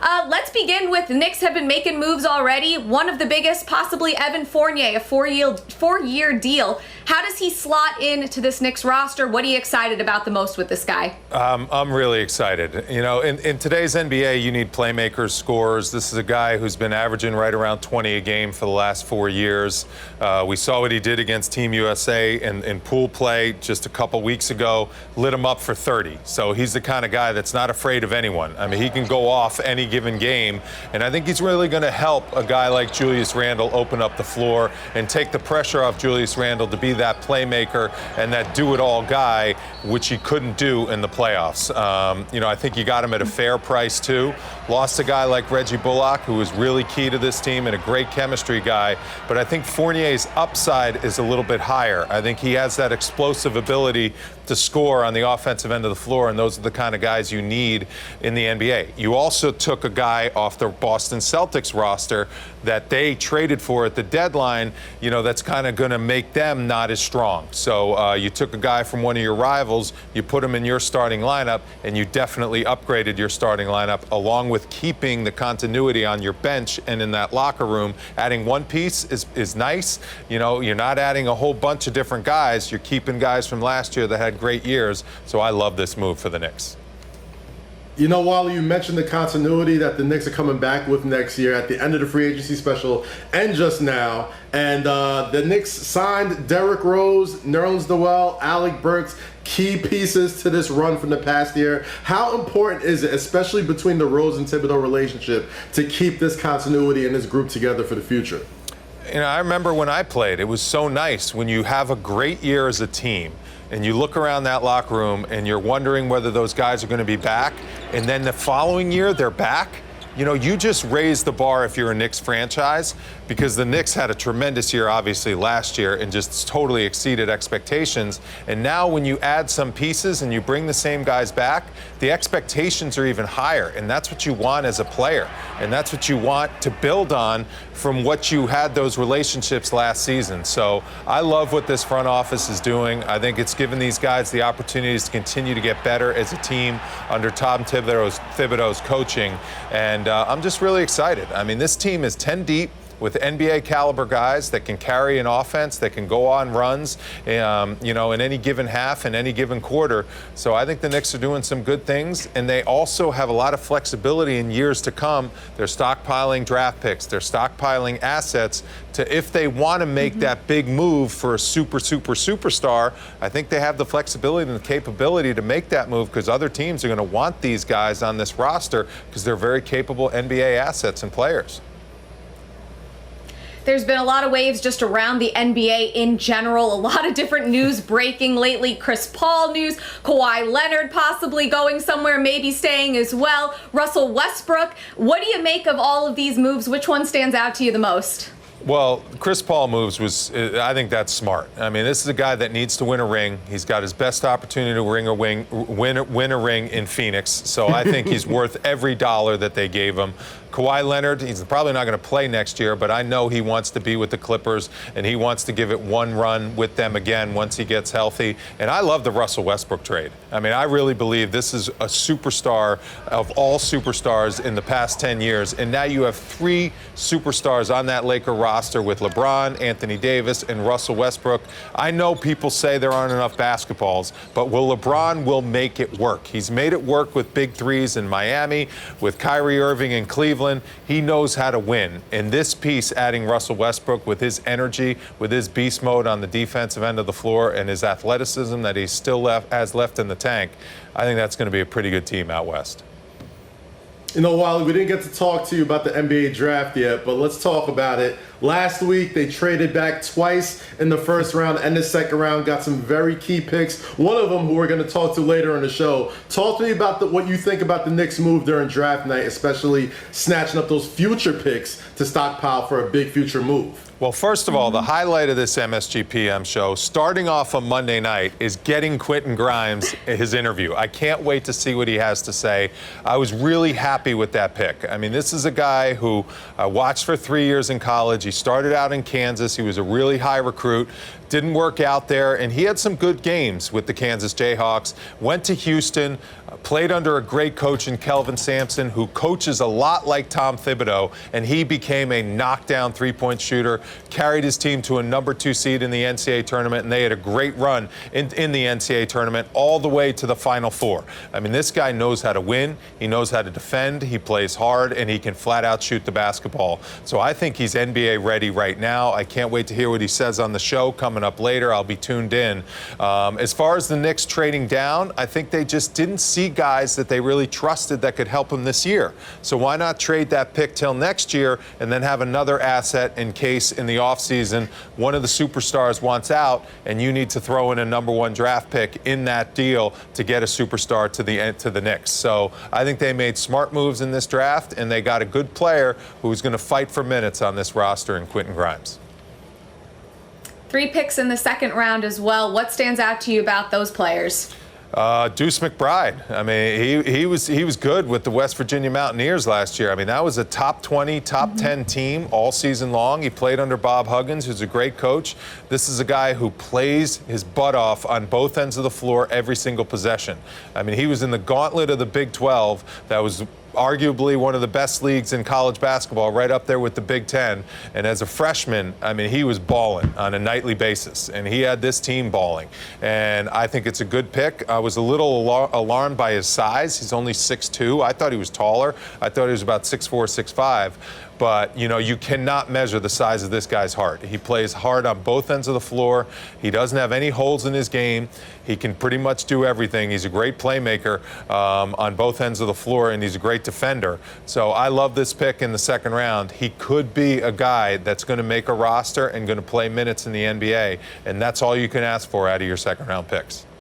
Let's begin with the Knicks have been making moves already. One of the biggest, possibly Evan Fournier, a four-year deal. How does he slot into this Knicks roster? What are you excited about the most with this guy? I'm really excited. You know, in today's NBA, you need playmakers, scorers. This is a guy who's been averaging right around 20 a game for the last 4 years. We saw what he did against Team USA in pool play just a couple weeks ago, lit him up for 30. So he's the kind of guy that's not afraid of anyone. I mean, he can go off any given game, and I think he's really going to help a guy like Julius Randle open up the floor and take the pressure off Julius Randle to be that playmaker and that do-it-all guy, which he couldn't do in the playoffs. You know, I think you got him at a fair price, too. Lost a guy like Reggie Bullock, who was really key to this team and a great chemistry guy, but I think Fournier's upside is a little bit higher. I think he has that explosive ability to score on the offensive end of the floor, and those are the kind of guys you need in the NBA. You also took a guy off the Boston Celtics roster that they traded for at the deadline, you know, that's kind of going to make them not as strong. So you took a guy from one of your rivals, you put him in your starting lineup, and you definitely upgraded your starting lineup, along with keeping the continuity on your bench and in that locker room. Adding one piece is nice. You know, you're not adding a whole bunch of different guys. You're keeping guys from last year that had great years. So I love this move for the Knicks. You know, Wally, you mentioned the continuity that the Knicks are coming back with next year at the end of the free agency special and just now. And the Knicks signed Derrick Rose, Nerlens Noel, Alec Burks, key pieces to this run from the past year. How important is it, especially between the Rose and Thibodeau relationship, to keep this continuity and this group together for the future? You know, I remember when I played, it was so nice when you have a great year as a team and you look around that locker room and you're wondering whether those guys are going to be back, and then the following year they're back. You know, you just raise the bar if you're a Knicks franchise, because the Knicks had a tremendous year, obviously, last year and just totally exceeded expectations. And now when you add some pieces and you bring the same guys back, the expectations are even higher. And that's what you want as a player. And that's what you want to build on from what you had those relationships last season. So I love what this front office is doing. I think it's given these guys the opportunities to continue to get better as a team under Tom Thibodeau's coaching. And I'm just really excited. I mean, this team is 10 deep with NBA caliber guys that can carry an offense, that can go on runs, you know, in any given half, in any given quarter. So I think the Knicks are doing some good things, and they also have a lot of flexibility in years to come. They're stockpiling draft picks. They're stockpiling assets to, if they want to make that big move for a superstar, I think they have the flexibility and the capability to make that move, because other teams are going to want these guys on this roster because they're very capable NBA assets and players. There's been a lot of waves just around the NBA in general. A lot of different news breaking lately. Chris Paul news, Kawhi Leonard possibly going somewhere, maybe staying as well. Russell Westbrook. What do you make of all of these moves? Which one stands out to you the most? Well, Chris Paul moves I think that's smart. I mean, this is a guy that needs to win a ring. He's got his best opportunity to win a ring in Phoenix. So I think he's worth every dollar that they gave him. Kawhi Leonard, he's probably not going to play next year, but I know he wants to be with the Clippers, and he wants to give it one run with them again once he gets healthy. And I love the Russell Westbrook trade. I mean, I really believe this is a superstar of all superstars in the past 10 years. And now you have 3 superstars on that Laker roster with LeBron, Anthony Davis, and Russell Westbrook. I know people say there aren't enough basketballs, but LeBron will make it work. He's made it work with big threes in Miami, with Kyrie Irving in Cleveland. He knows how to win. And this piece, adding Russell Westbrook with his energy, with his beast mode on the defensive end of the floor, and his athleticism that he still has left in the tank, I think that's going to be a pretty good team out west. You know, Wally, we didn't get to talk to you about the NBA draft yet, but let's talk about it. Last week, they traded back twice in the first round and the second round, got some very key picks. One of them, who we're going to talk to later in the show. Talk to me about what you think about the Knicks' move during draft night, especially snatching up those future picks to stockpile for a big future move. Well, first of all, the highlight of this MSG PM show, starting off on Monday night, is getting Quentin Grimes his interview. I can't wait to see what he has to say. I was really happy with that pick. I mean, this is a guy who I watched for 3 years in college. He started out in Kansas. He was a really high recruit. Didn't work out there, and he had some good games with the Kansas Jayhawks. Went to Houston, played under a great coach in Kelvin Sampson, who coaches a lot like Tom Thibodeau, and he became a knockdown three-point shooter, carried his team to a #2 seed in the NCAA tournament, and they had a great run in the NCAA tournament all the way to the Final Four. I mean, this guy knows how to win, he knows how to defend, he plays hard, and he can flat out shoot the basketball. So I think he's NBA ready right now. I can't wait to hear what he says on the show coming up later. I'll be tuned in. As far as the Knicks trading down, I think they just didn't see guys that they really trusted that could help them this year. So why not trade that pick till next year and then have another asset in case in the offseason one of the superstars wants out and you need to throw in a #1 draft pick in that deal to get a superstar to the Knicks. So I think they made smart moves in this draft, and they got a good player who's going to fight for minutes on this roster in Quentin Grimes. 3 picks in the second round as well. What stands out to you about those players? Deuce McBride. I mean, he was good with the West Virginia Mountaineers last year. I mean, that was a top 20, top 10 team all season long. He played under Bob Huggins, who's a great coach. This is a guy who plays his butt off on both ends of the floor every single possession. I mean, he was in the gauntlet of the Big 12. That was arguably one of the best leagues in college basketball, right up there with the Big Ten. And as a freshman, I mean, he was balling on a nightly basis, and he had this team balling. And I think it's a good pick. I was a little alarmed by his size. He's only 6'2". I thought he was taller. I thought he was about 6'4", 6'5". But, you know, you cannot measure the size of this guy's heart. He plays hard on both ends of the floor. He doesn't have any holes in his game. He can pretty much do everything. He's a great playmaker on both ends of the floor, and he's a great defender. So I love this pick in the second round. He could be a guy that's going to make a roster and going to play minutes in the NBA, and that's all you can ask for out of your second-round picks.